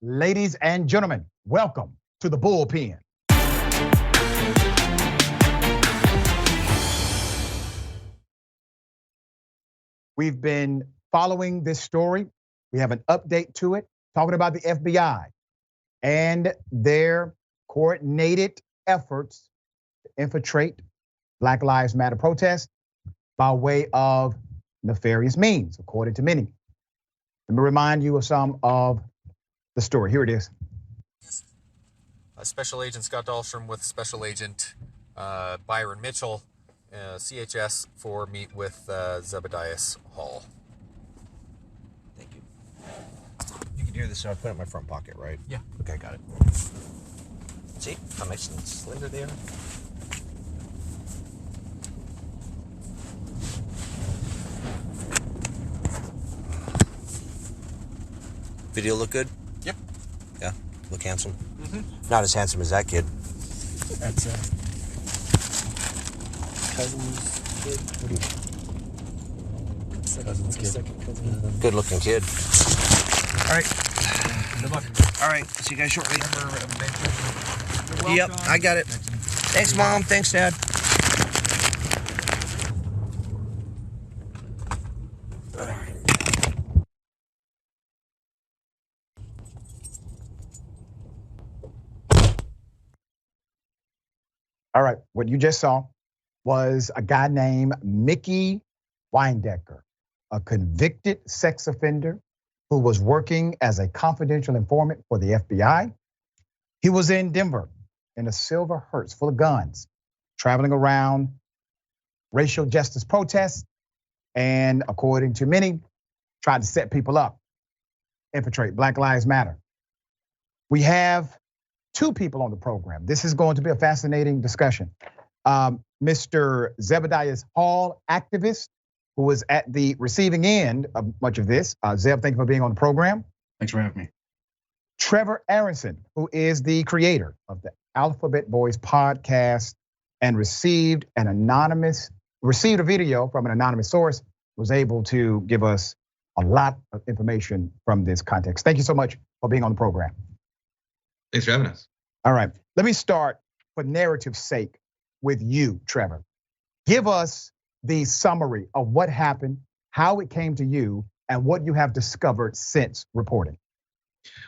Ladies and gentlemen, welcome to the Bullpen. We've been following this story. We have an update to it, talking about the FBI and their coordinated efforts to infiltrate Black Lives Matter protests by way of nefarious means, according to many. Let me remind you of some of the story. Here it is. Special Agent Scott Dahlstrom with Special Agent Byron Mitchell, CHS, for meet with Zebediah Hall. Thank you. You can hear this, so I put it in my front pocket, right? Yeah. Okay, got it. See how nice and slender they are? Video look good? Yep. Yeah, look handsome. Mm-hmm. Not as handsome as that kid. That's cousin's kid. Cousin's kid. Second cousin. Good looking kid. All right. Good luck. All right, see you guys shortly. You're Yep, welcome. I got it. Thanks, Mom. Thanks, Dad. All right, what you just saw was a guy named Mickey Weindecker, a convicted sex offender who was working as a confidential informant for the FBI. He was in Denver in a silver hearse full of guns, traveling around racial justice protests, and according to many, tried to set people up, infiltrate Black Lives Matter. We have two people on the program. This is going to be a fascinating discussion. Mr. Zebediah Hall, activist, who was at the receiving end of much of this. Zebb, thank you for being on the program. Thanks for having me. Trevor Aaronson, who is the creator of the Alphabet Boys podcast and received a video from an anonymous source, was able to give us a lot of information from this context. Thank you so much for being on the program. Thanks for having us. All right, let me start for narrative's sake with you, Trevor. Give us the summary of what happened, how it came to you, and what you have discovered since reporting.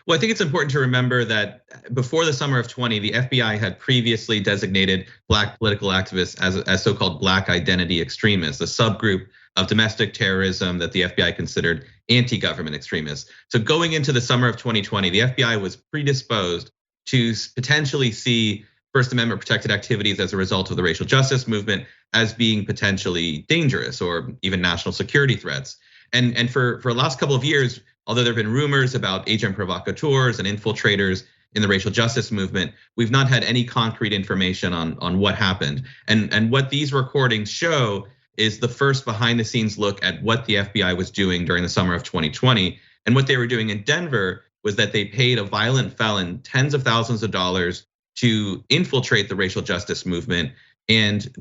Well, I think it's important to remember that before the summer of 20, the FBI had previously designated Black political activists as so-called Black identity extremists, a subgroup of domestic terrorism that the FBI considered anti-government extremists. So going into the summer of 2020, the FBI was predisposed to potentially see First Amendment protected activities as a result of the racial justice movement as being potentially dangerous or even national security threats. And for the last couple of years, although there have been rumors about agent provocateurs and infiltrators in the racial justice movement, we've not had any concrete information on what happened. And what these recordings show is the first behind the scenes look at what the FBI was doing during the summer of 2020. And what they were doing in Denver was that they paid a violent felon tens of thousands of dollars to infiltrate the racial justice movement and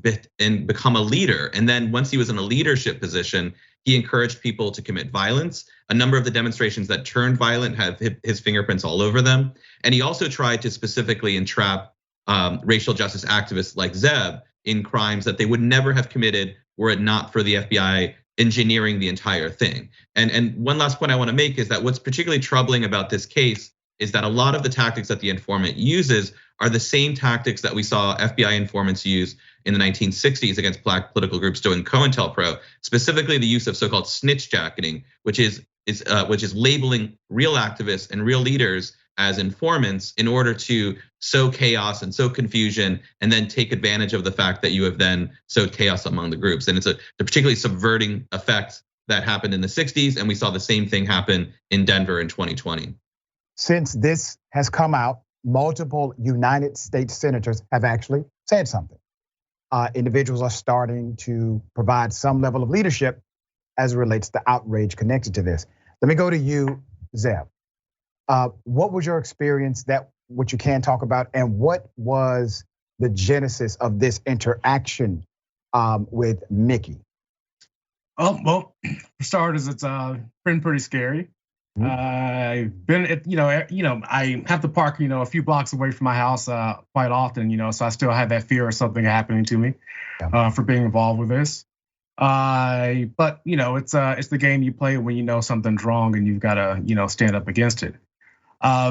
become a leader. And then once he was in a leadership position, he encouraged people to commit violence. A number of the demonstrations that turned violent have his fingerprints all over them. And he also tried to specifically entrap racial justice activists like Zebb in crimes that they would never have committed were it not for the FBI engineering the entire thing. And one last point I want to make is that what's particularly troubling about this case is that a lot of the tactics that the informant uses are the same tactics that we saw FBI informants use in the 1960s against Black political groups during COINTELPRO, specifically the use of so-called snitch jacketing, which is labeling real activists and real leaders as informants in order to sow chaos and sow confusion, and then take advantage of the fact that you have then sowed chaos among the groups. And it's a particularly subverting effect that happened in the 60s, and we saw the same thing happen in Denver in 2020. Since this has come out, multiple United States senators have actually said something. Individuals are starting to provide some level of leadership as it relates to outrage connected to this. Let me go to you, Zebb. What was your experience, what you can talk about, and what was the genesis of this interaction with Mickey? Oh, well, for starters, it's been pretty scary. I've been at, I have to park, a few blocks away from my house quite often, so I still have that fear of something happening to me for being involved with this. But it's the game you play when you know something's wrong and you've got to, stand up against it.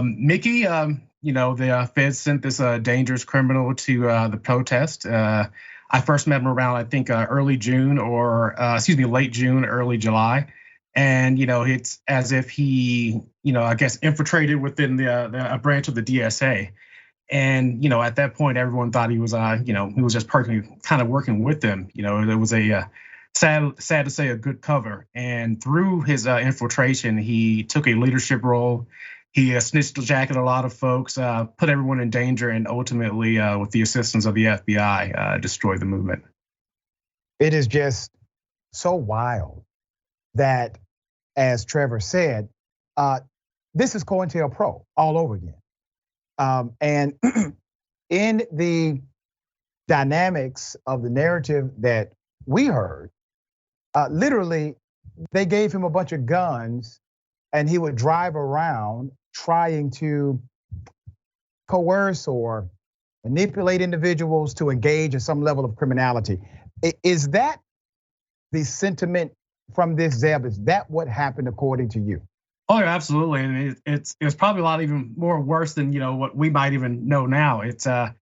Mickey, the feds sent this dangerous criminal to the protest. I first met him around, I think, early June late June, early July. And, it's as if he, I guess infiltrated within a branch of the DSA. And, at that point, everyone thought he was, he was just personally kind of working with them. It was a sad to say a good cover. And through his infiltration, he took a leadership role. He snitched the jacket a lot of folks, put everyone in danger, and ultimately, with the assistance of the FBI, destroyed the movement. It is just so wild that, as Trevor said, this is COINTELPRO all over again. And in the dynamics of the narrative that we heard, literally, they gave him a bunch of guns and he would drive around trying to coerce or manipulate individuals to engage in some level of criminality. Is that the sentiment from this, Zebb? Is that what happened according to you? Oh, yeah, absolutely. And it's probably a lot even more worse than, what we might even know now. It's, I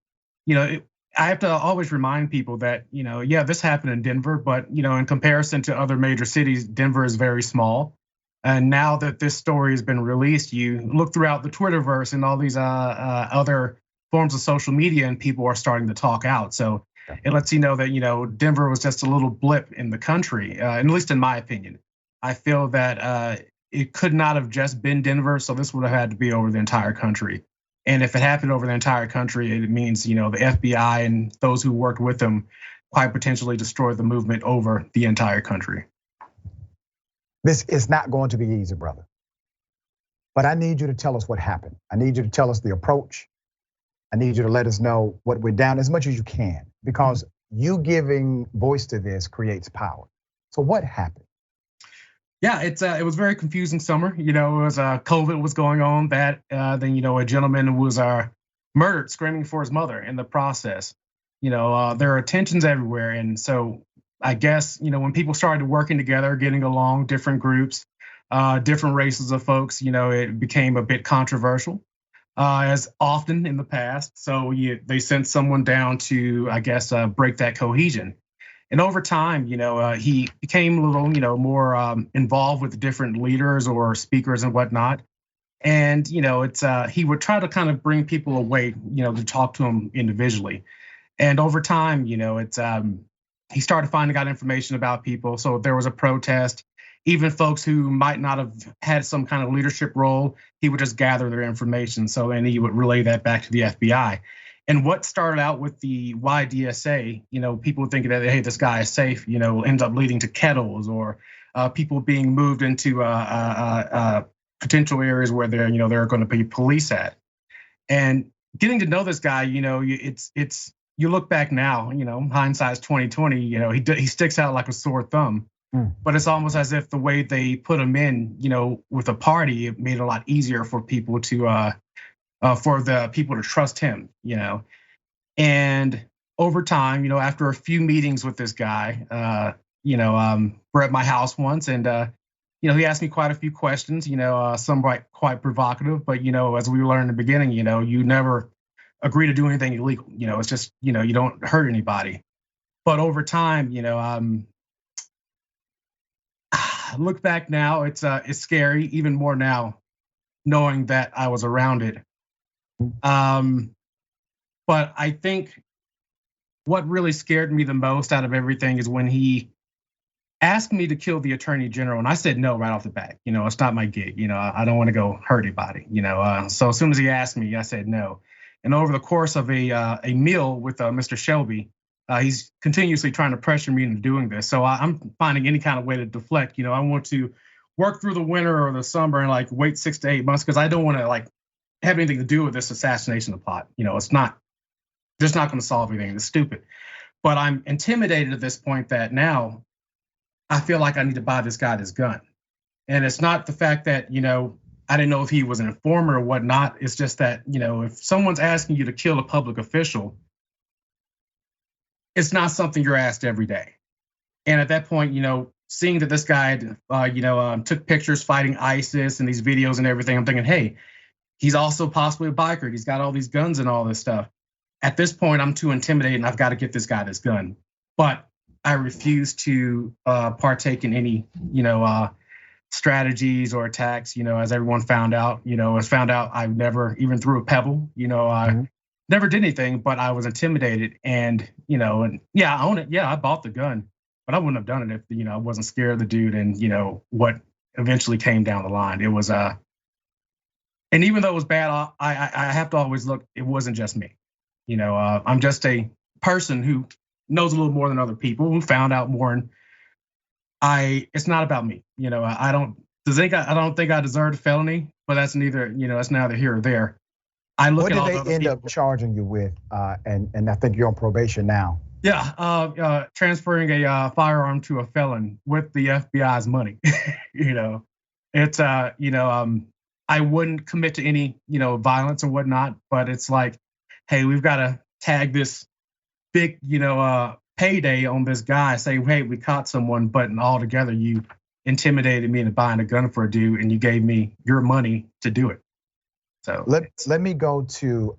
have to always remind people that, this happened in Denver, but, in comparison to other major cities, Denver is very small. And now that this story has been released, you look throughout the Twitterverse and all these other forms of social media, and people are starting to talk out. So it lets you know that, Denver was just a little blip in the country, and at least in my opinion. I feel that it could not have just been Denver, so this would have had to be over the entire country. And if it happened over the entire country, it means, the FBI and those who worked with them quite potentially destroyed the movement over the entire country. This is not going to be easy, brother. But I need you to tell us what happened. I need you to tell us the approach. I need you to let us know what went down as much as you can, because you giving voice to this creates power. So what happened? Yeah, it was very confusing summer. It was COVID was going on. Then a gentleman was murdered, screaming for his mother in the process. There are tensions everywhere, and so I guess when people started working together, getting along, different groups, different races of folks, it became a bit controversial, as often in the past. So they sent someone down to, I guess, break that cohesion. And over time, he became a little, more involved with different leaders or speakers and whatnot. And he would try to kind of bring people away, to talk to them individually. And over time, he started finding out information about people. So there was a protest. Even folks who might not have had some kind of leadership role, he would just gather their information. So and he would relay that back to the FBI. And what started out with the YDSA, people thinking that, hey, this guy is safe, ends up leading to kettles or people being moved into potential areas where there are going to be police at. And getting to know this guy, it's you look back now, hindsight's 20/20. He sticks out like a sore thumb. But it's almost as if the way they put him in, with a party, it made it a lot easier for people to for the people to trust him, And over time, after a few meetings with this guy, we're at my house once, and he asked me quite a few questions, some quite provocative, but as we learned in the beginning, you never agree to do anything illegal. It's just, you don't hurt anybody. But over time, look back now, it's scary, even more now, knowing that I was around it. But I think what really scared me the most out of everything is when he asked me to kill the attorney general, and I said no right off the bat. It's not my gig. I don't want to go hurt anybody. So as soon as he asked me, I said no. And over the course of a meal with Mr. Shelby, he's continuously trying to pressure me into doing this. So I'm finding any kind of way to deflect. I want to work through the winter or the summer and wait 6 to 8 months because I don't want to have anything to do with this assassination plot. It's not just not going to solve anything. It's stupid. But I'm intimidated at this point that now I feel like I need to buy this guy this gun. And it's not the fact that, I didn't know if he was an informant or whatnot. It's just that, if someone's asking you to kill a public official, it's not something you're asked every day. And at that point, seeing that this guy, took pictures fighting ISIS and these videos and everything, I'm thinking, hey, he's also possibly a biker. He's got all these guns and all this stuff. At this point, I'm too intimidated and I've got to get this guy this gun. But I refuse to partake in any, strategies or attacks, as everyone found out. I never even threw a pebble, I never did anything, but I was intimidated and, and yeah, I own it. Yeah, I bought the gun, but I wouldn't have done it if, I wasn't scared of the dude and, what eventually came down the line. It was, and even though it was bad, I have to always look, it wasn't just me. I'm just a person who knows a little more than other people, who found out more, and it's not about me. I don't think I deserved a felony, but that's neither here or there. What did they end up charging you with? And I think you're on probation now. Yeah, transferring a firearm to a felon with the FBI's money. It's I wouldn't commit to any violence or whatnot, but it's like, hey, we've got to tag this big payday on this guy. Say, hey, we caught someone, but altogether you intimidated me into buying a gun for a dude, and you gave me your money to do it. So let me go to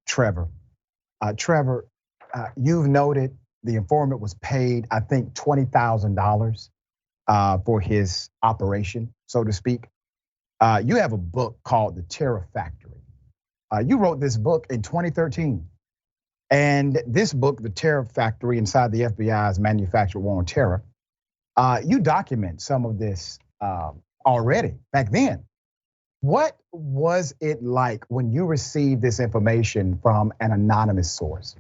Trevor. Trevor, you've noted the informant was paid, I think, $20,000 for his operation, so to speak. You have a book called The Terror Factory. You wrote this book in 2013. And this book, The Terror Factory, inside the FBI's manufactured war on terror, you document some of this already back then. What was it like when you received this information from an anonymous source?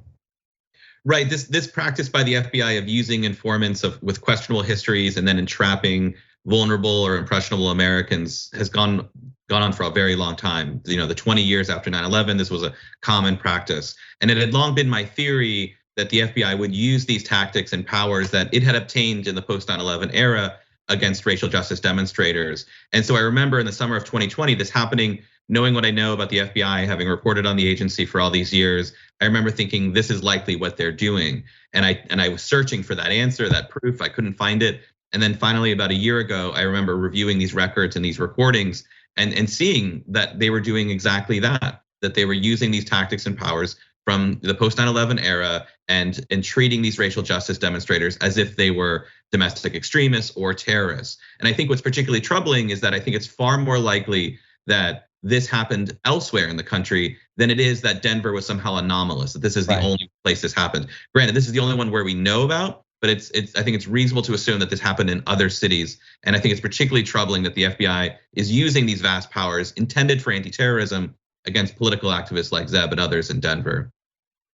Right, this practice by the FBI of using informants with questionable histories and then entrapping vulnerable or impressionable Americans has gone on for a very long time. The 20 years after 9/11, this was a common practice. And it had long been my theory that the FBI would use these tactics and powers that it had obtained in the post 9/11 era against racial justice demonstrators. And so I remember in the summer of 2020, this happening, knowing what I know about the FBI, having reported on the agency for all these years, I remember thinking this is likely what they're doing. And I was searching for that answer, that proof, I couldn't find it. And then finally, about a year ago, I remember reviewing these records and these recordings and seeing that they were doing exactly that they were using these tactics and powers from the post 9/11 era and treating these racial justice demonstrators as if they were domestic extremists or terrorists. And I think what's particularly troubling is that I think it's far more likely that this happened elsewhere in the country than it is that Denver was somehow anomalous, that this is the only place this happened. Granted, this is the only one where we know about, but I think it's reasonable to assume that this happened in other cities. And I think it's particularly troubling that the FBI is using these vast powers intended for anti-terrorism against political activists like Zebb and others in Denver.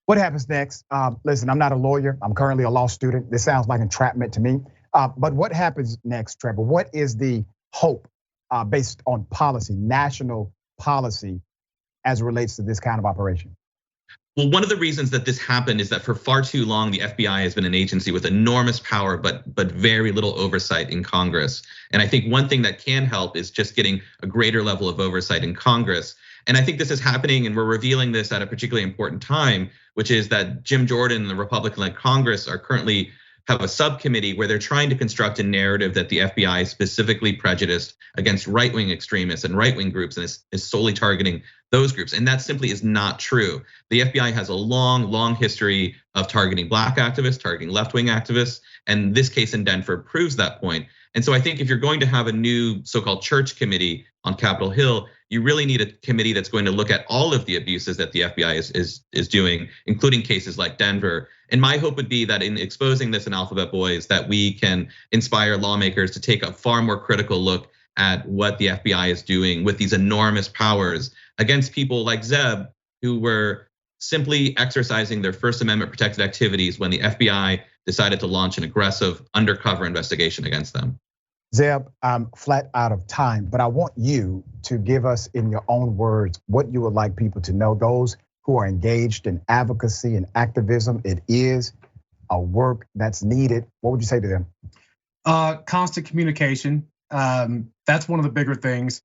What happens next? Listen, I'm not a lawyer. I'm currently a law student. This sounds like entrapment to me. But what happens next, Trevor? What is the hope based on policy, national policy, as it relates to this kind of operation? Well, one of the reasons that this happened is that for far too long, the FBI has been an agency with enormous power, but very little oversight in Congress. And I think one thing that can help is just getting a greater level of oversight in Congress. And I think this is happening, and we're revealing this at a particularly important time, which is that Jim Jordan and the Republican-led Congress are currently have a subcommittee where they're trying to construct a narrative that the FBI is specifically prejudiced against right-wing extremists and right-wing groups and is solely targeting those groups. And that simply is not true. The FBI has a long history of targeting Black activists, targeting left-wing activists, and this case in Denver proves that point. And so I think if you're going to have a new so-called church committee on Capitol Hill, you really need a committee that's going to look at all of the abuses that the FBI is doing, including cases like Denver. And my hope would be that in exposing this in Alphabet Boys, that we can inspire lawmakers to take a far more critical look at what the FBI is doing with these enormous powers against people like Zebb, who were simply exercising their First Amendment protected activities when the FBI decided to launch an aggressive undercover investigation against them. Zebb, I'm flat out of time, but I want you to give us in your own words what you would like people to know, those who are engaged in advocacy and activism. It is a work that's needed. What would you say to them? Constant communication. That's one of the bigger things,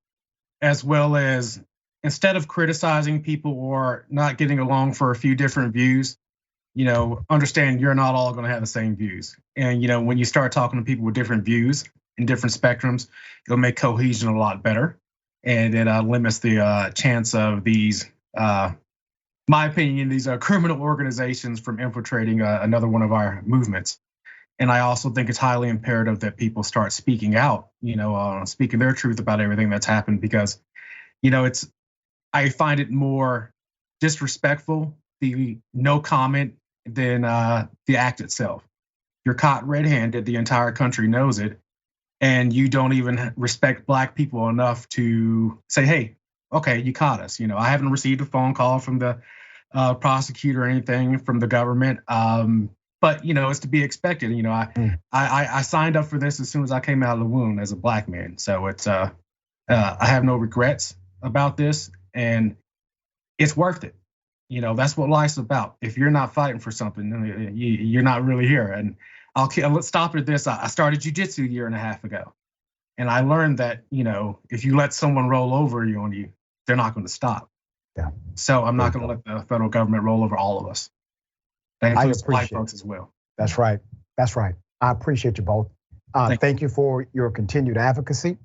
as well as instead of criticizing people or not getting along for a few different views, understand you're not all going to have the same views. And, when you start talking to people with different views and different spectrums, it'll make cohesion a lot better. And it limits the chance of these, my opinion, these criminal organizations from infiltrating another one of our movements. And I also think it's highly imperative that people start speaking out, speaking their truth about everything that's happened, because, I find it more disrespectful, the no comment, than the act itself. You're caught red-handed, the entire country knows it, and you don't even respect Black people enough to say, hey, okay, you caught us. I haven't received a phone call from the prosecutor or anything from the government. But it's to be expected. I signed up for this as soon as I came out of the womb as a Black man. So it's I have no regrets about this, and it's worth it. That's what life's about. If you're not fighting for something, you're not really here. And let's stop at this. I started jujitsu a year and a half ago, and I learned that if you let someone roll over on you, they're not going to stop. Yeah. So I'm not going to let the federal government roll over all of us. That includes Black folks as well. That's right. That's right. I appreciate you both. Thank you for your continued advocacy.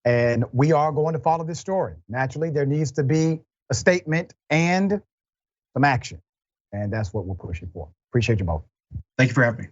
And we are going to follow this story. Naturally, there needs to be a statement and some action. And that's what we're pushing for. Appreciate you both. Thank you for having me.